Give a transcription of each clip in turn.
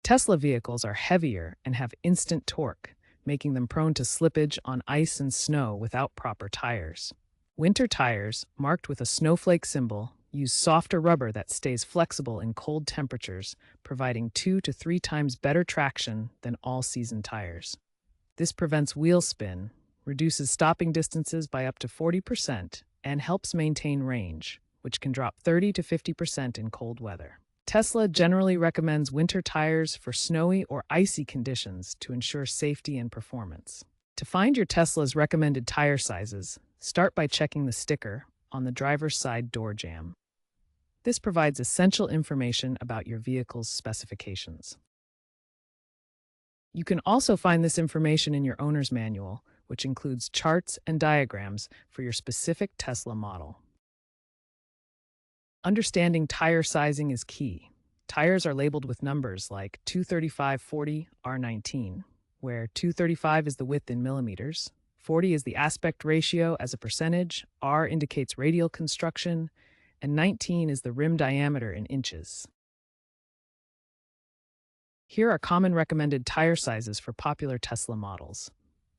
Tesla vehicles are heavier and have instant torque, making them prone to slippage on ice and snow without proper tires. Winter tires, marked with a snowflake symbol, use softer rubber that stays flexible in cold temperatures, providing 2 to 3 times better traction than all-season tires. This prevents wheel spin, reduces stopping distances by up to 40%, and helps maintain range, which can drop 30 to 50% in cold weather. Tesla generally recommends winter tires for snowy or icy conditions to ensure safety and performance. To find your Tesla's recommended tire sizes, start by checking the sticker on the driver's side door jamb. This provides essential information about your vehicle's specifications. You can also find this information in your owner's manual, which includes charts and diagrams for your specific Tesla model. Understanding tire sizing is key. Tires are labeled with numbers like 235/40 R19, where 235 is the width in millimeters, 40 is the aspect ratio as a percentage, R indicates radial construction, and 19 is the rim diameter in inches. Here are common recommended tire sizes for popular Tesla models.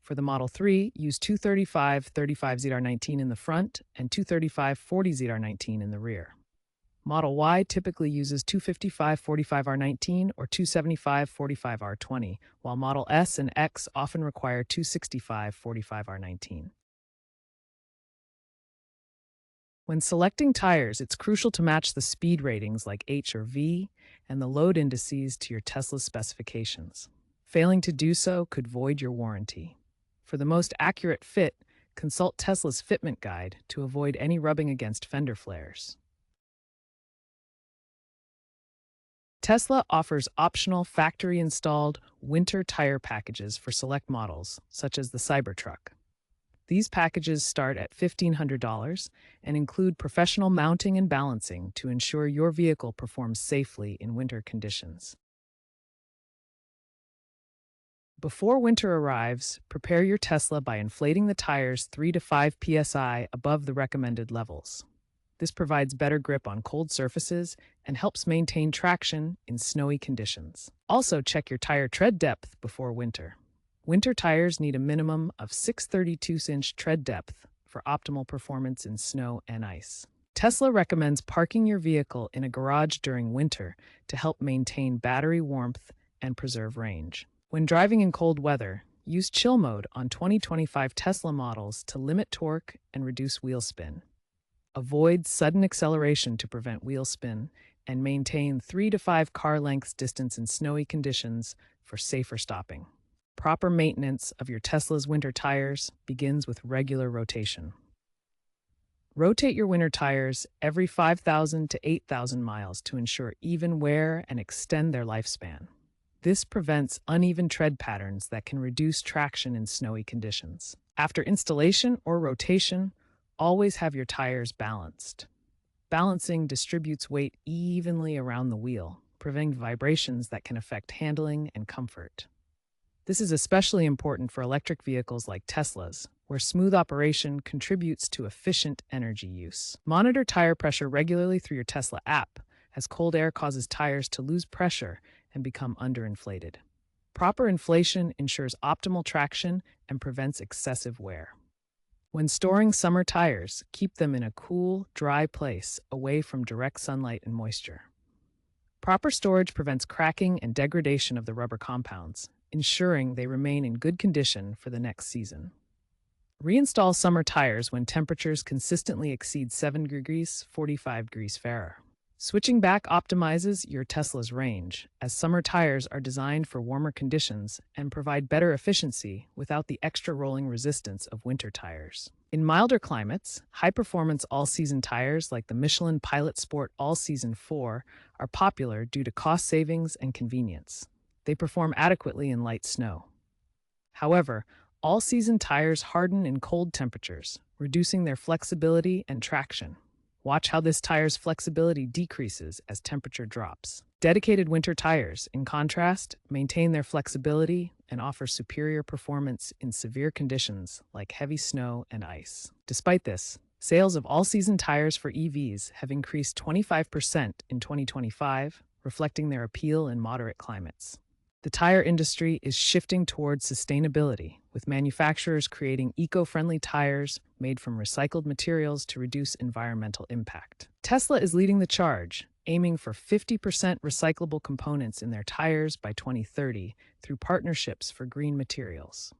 For the Model 3, use 235/35 ZR19 in the front and 235/40 ZR19 in the rear. Model Y typically uses 255/45 R19 or 275/45 R20, while Model S and X often require 265/45 R19. When selecting tires, it's crucial to match the speed ratings like H or V and the load indices to your Tesla's specifications. Failing to do so could void your warranty. For the most accurate fit, consult Tesla's fitment guide to avoid any rubbing against fender flares. Tesla offers optional factory-installed winter tire packages for select models, such as the Cybertruck. These packages start at $1,500 and include professional mounting and balancing to ensure your vehicle performs safely in winter conditions. Before winter arrives, prepare your Tesla by inflating the tires 3 to 5 psi above the recommended levels. This provides better grip on cold surfaces and helps maintain traction in snowy conditions. Also, check your tire tread depth before winter. Winter tires need a minimum of 6/32-inch tread depth for optimal performance in snow and ice. Tesla recommends parking your vehicle in a garage during winter to help maintain battery warmth and preserve range. When driving in cold weather, use chill mode on 2025 Tesla models to limit torque and reduce wheel spin. Avoid sudden acceleration to prevent wheel spin, and maintain 3 to 5 car lengths distance in snowy conditions for safer stopping. Proper maintenance of your Tesla's winter tires begins with regular rotation. Rotate your winter tires every 5,000 to 8,000 miles to ensure even wear and extend their lifespan. This prevents uneven tread patterns that can reduce traction in snowy conditions. After installation or rotation, always have your tires balanced. Balancing distributes weight evenly around the wheel, preventing vibrations that can affect handling and comfort. This is especially important for electric vehicles like Tesla's, where smooth operation contributes to efficient energy use. Monitor tire pressure regularly through your Tesla app, as cold air causes tires to lose pressure and become underinflated. Proper inflation ensures optimal traction and prevents excessive wear. When storing summer tires, keep them in a cool, dry place away from direct sunlight and moisture. Proper storage prevents cracking and degradation of the rubber compounds, ensuring they remain in good condition for the next season. Reinstall summer tires when temperatures consistently exceed 7 degrees 45 degrees Fahrenheit. Switching back optimizes your Tesla's range, as summer tires are designed for warmer conditions and provide better efficiency without the extra rolling resistance of winter tires. In milder climates, high-performance all-season tires like the Michelin Pilot Sport All-Season 4 are popular due to cost savings and convenience. They perform adequately in light snow. However, all-season tires harden in cold temperatures, reducing their flexibility and traction. Watch how this tire's flexibility decreases as temperature drops. Dedicated winter tires, in contrast, maintain their flexibility and offer superior performance in severe conditions like heavy snow and ice. Despite this, sales of all-season tires for EVs have increased 25% in 2025, reflecting their appeal in moderate climates. The tire industry is shifting towards sustainability, with manufacturers creating eco-friendly tires made from recycled materials to reduce environmental impact. Tesla is leading the charge, aiming for 50% recyclable components in their tires by 2030 through partnerships for green materials.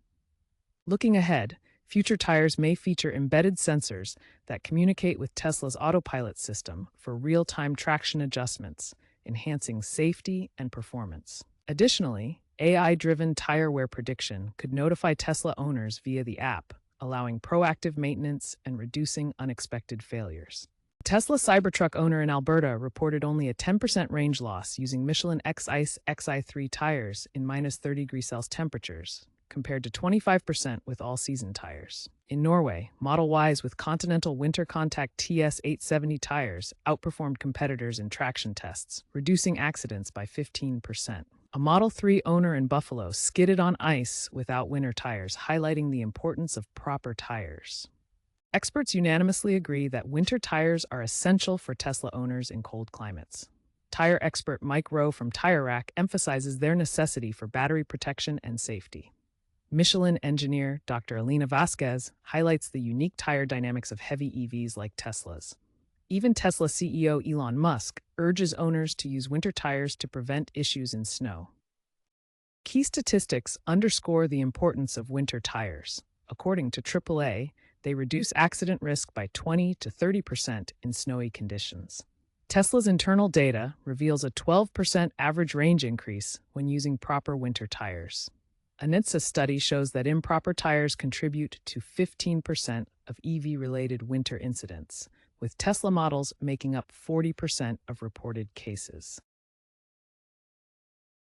Looking ahead, future tires may feature embedded sensors that communicate with Tesla's autopilot system for real-time traction adjustments, enhancing safety and performance. Additionally, AI-driven tire wear prediction could notify Tesla owners via the app, allowing proactive maintenance and reducing unexpected failures. A Tesla Cybertruck owner in Alberta reported only a 10% range loss using Michelin X-Ice Xi3 tires in -30°C temperatures, compared to 25% with all-season tires. In Norway, Model Ys with Continental Winter Contact TS870 tires outperformed competitors in traction tests, reducing accidents by 15%. A Model 3 owner in Buffalo skidded on ice without winter tires, highlighting the importance of proper tires. Experts unanimously agree that winter tires are essential for Tesla owners in cold climates. Tire expert Mike Rowe from Tire Rack emphasizes their necessity for battery protection and safety. Michelin engineer Dr. Alina Vasquez highlights the unique tire dynamics of heavy EVs like Tesla's. Even Tesla CEO Elon Musk urges owners to use winter tires to prevent issues in snow. Key statistics underscore the importance of winter tires. According to AAA, they reduce accident risk by 20 to 30% in snowy conditions. Tesla's internal data reveals a 12% average range increase when using proper winter tires. A NHTSA study shows that improper tires contribute to 15% of EV-related winter incidents, with Tesla models making up 40% of reported cases.